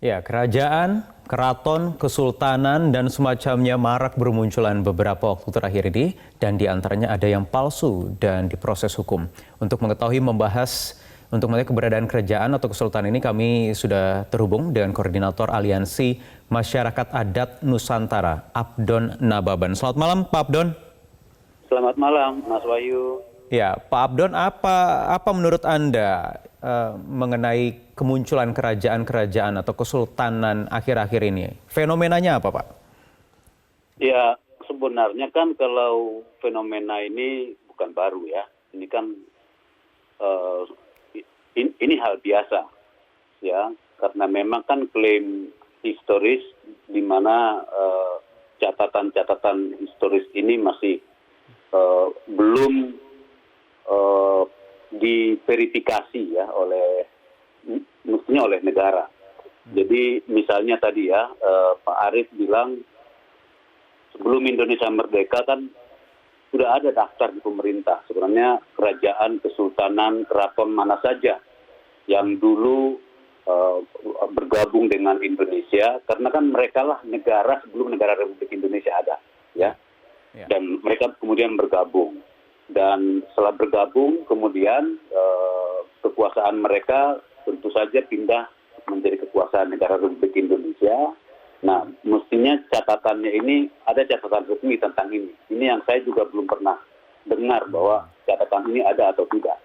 Ya, kerajaan, keraton, kesultanan, dan semacamnya marak bermunculan beberapa waktu terakhir ini, dan di antaranya ada yang palsu dan diproses hukum. Untuk mengetahui untuk mengetahui keberadaan kerajaan atau kesultanan ini, kami sudah terhubung dengan Koordinator Aliansi Masyarakat Adat Nusantara, Abdon Nababan. Selamat malam, Pak Abdon. Selamat malam, Mas Wahyu. Ya, Pak Abdon, apa menurut Anda mengenai kemunculan kerajaan-kerajaan atau kesultanan akhir-akhir ini? Fenomenanya apa, Pak? Ya, sebenarnya kan kalau fenomena ini bukan baru ya. Ini kan eh, ini hal biasa ya, karena memang kan klaim historis di mana catatan-catatan historis ini masih belum diverifikasi ya mestinya oleh negara. Jadi misalnya tadi ya Pak Arief bilang sebelum Indonesia merdeka kan sudah ada daftar di pemerintah sebenarnya kerajaan, kesultanan, keraton mana saja yang dulu bergabung dengan Indonesia, karena kan mereka lah negara sebelum negara Republik Indonesia ada ya. Dan mereka kemudian bergabung. Dan setelah bergabung kemudian kekuasaan mereka tentu saja pindah menjadi kekuasaan negara Republik Indonesia. Nah, mestinya catatannya ini ada catatan resmi tentang ini. Ini yang saya juga belum pernah dengar bahwa catatan ini ada atau tidak.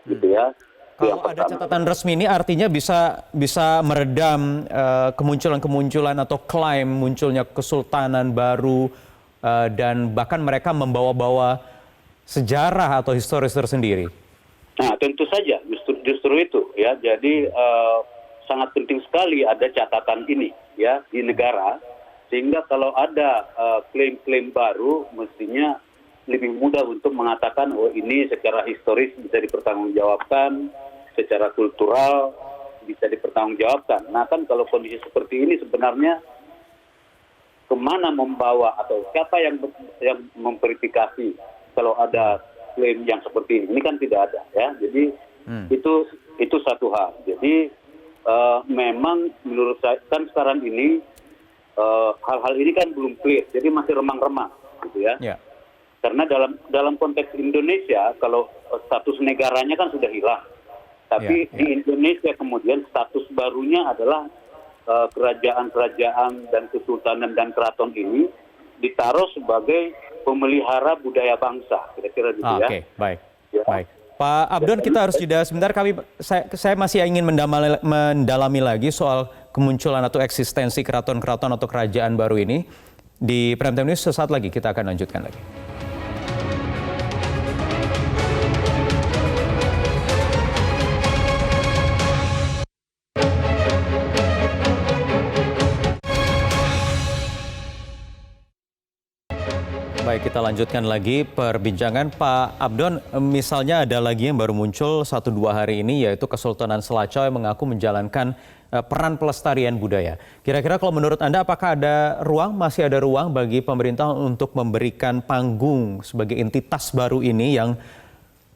Gitu ya. Kalau ada catatan resmi ini artinya bisa meredam kemunculan-kemunculan atau klaim munculnya kesultanan baru dan bahkan mereka membawa-bawa sejarah atau historis tersendiri. Nah, tentu saja justru itu ya. Jadi sangat penting sekali ada catatan ini ya di negara, sehingga kalau ada klaim-klaim baru mestinya lebih mudah untuk mengatakan oh ini secara historis bisa dipertanggungjawabkan, secara kultural bisa dipertanggungjawabkan. Nah kan kalau kondisi seperti ini sebenarnya kemana membawa atau siapa yang memverifikasi kalau ada klaim yang seperti ini kan tidak ada ya. Jadi itu satu hal. Jadi memang menurut saya kan sekarang ini hal-hal ini kan belum clear, jadi masih remang-remang gitu ya. Karena dalam konteks Indonesia kalau status negaranya kan sudah hilang, tapi di Indonesia kemudian status barunya adalah kerajaan-kerajaan dan kesultanan dan keraton ini ditaruh sebagai pemelihara budaya bangsa, kira-kira gitu ya. Oke, baik. Ya. Baik. Pak Abdon, kita harus jeda sebentar. Saya masih ingin mendalami lagi soal kemunculan atau eksistensi keraton-keraton atau kerajaan baru ini. Di Prime Time News sesaat lagi kita akan lanjutkan lagi. Baik, kita lanjutkan lagi perbincangan. Pak Abdon, misalnya ada lagi yang baru muncul 1-2 hari ini, yaitu Kesultanan Selacau yang mengaku menjalankan peran pelestarian budaya. Kira-kira kalau menurut Anda, apakah masih ada ruang bagi pemerintah untuk memberikan panggung sebagai entitas baru ini yang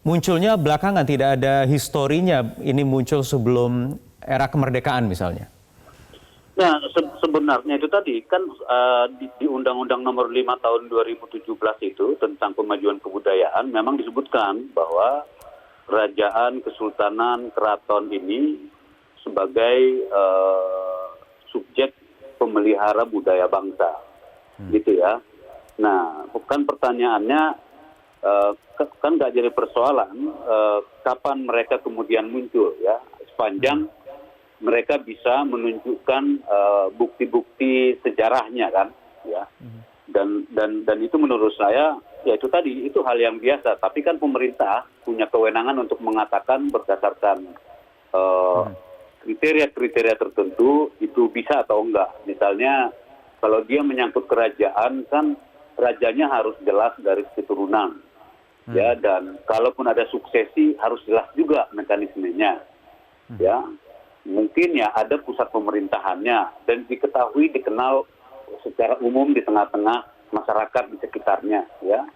munculnya belakangan, tidak ada historinya, ini muncul sebelum era kemerdekaan misalnya? Nah, sebenarnya itu tadi kan di Undang-Undang Nomor 5 Tahun 2017 itu tentang pemajuan kebudayaan memang disebutkan bahwa kerajaan, kesultanan, keraton ini sebagai subjek pemelihara budaya bangsa, gitu ya. Nah, bukan pertanyaannya kan nggak jadi persoalan kapan mereka kemudian muncul ya, sepanjang mereka bisa menunjukkan bukti-bukti sejarahnya kan ya. Dan itu menurut saya ya itu tadi itu hal yang biasa, tapi kan pemerintah punya kewenangan untuk mengatakan berdasarkan kriteria-kriteria tertentu itu bisa atau enggak. Misalnya kalau dia menyangkut kerajaan kan rajanya harus jelas dari keturunan ya, dan kalaupun ada suksesi harus jelas juga mekanismenya ya. Mungkin ya ada pusat pemerintahannya dan dikenal secara umum di tengah-tengah masyarakat di sekitarnya ya.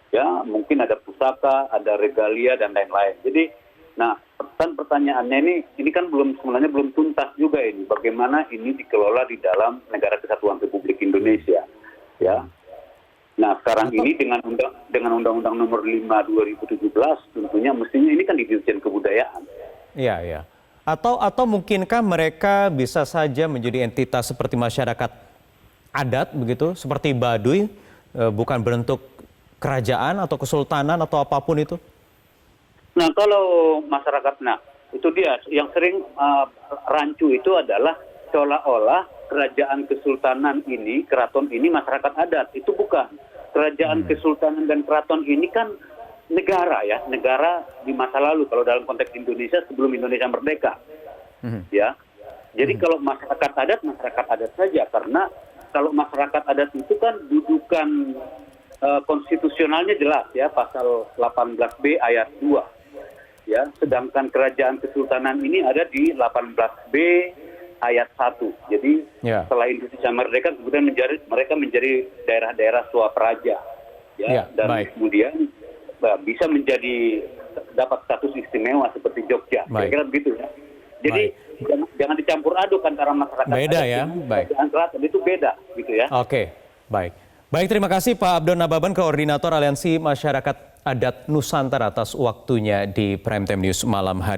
Ya, mungkin ada pusaka, ada regalia dan lain-lain. Jadi Nah, kan pertanyaannya ini kan sebenarnya belum tuntas juga ini, bagaimana ini dikelola di dalam Negara Kesatuan Republik Indonesia, ya. Nah, sekarang ini dengan Undang-Undang Nomor 5 2017 tentunya mestinya ini kan di Dirjen Kebudayaan. Iya, iya. Atau mungkinkah mereka bisa saja menjadi entitas seperti masyarakat adat begitu, seperti Baduy, bukan bentuk kerajaan atau kesultanan atau apapun itu? Nah, kalau masyarakat, itu dia yang sering rancu itu adalah seolah-olah kerajaan kesultanan ini, keraton ini masyarakat adat. Itu bukan. Kerajaan kesultanan dan keraton ini kan negara ya, negara di masa lalu kalau dalam konteks Indonesia sebelum Indonesia merdeka. Ya. Jadi kalau masyarakat adat saja, karena kalau masyarakat adat itu kan dudukan konstitusionalnya jelas ya, pasal 18B ayat 2. Ya, sedangkan kerajaan kesultanan ini ada di 18B ayat 1. Jadi setelah Indonesia merdeka kemudian mereka menjadi daerah-daerah swapraja. Ya, dan kemudian bisa dapat status istimewa seperti Jogja. Kira-kira begitu ya. Jadi jangan dicampur aduk antara masyarakat beda adat ya, kerajaan keraton itu beda gitu ya. Oke, baik. Baik, terima kasih Pak Abdon Nababan, Koordinator Aliansi Masyarakat Adat Nusantara atas waktunya di Prime Time News malam hari.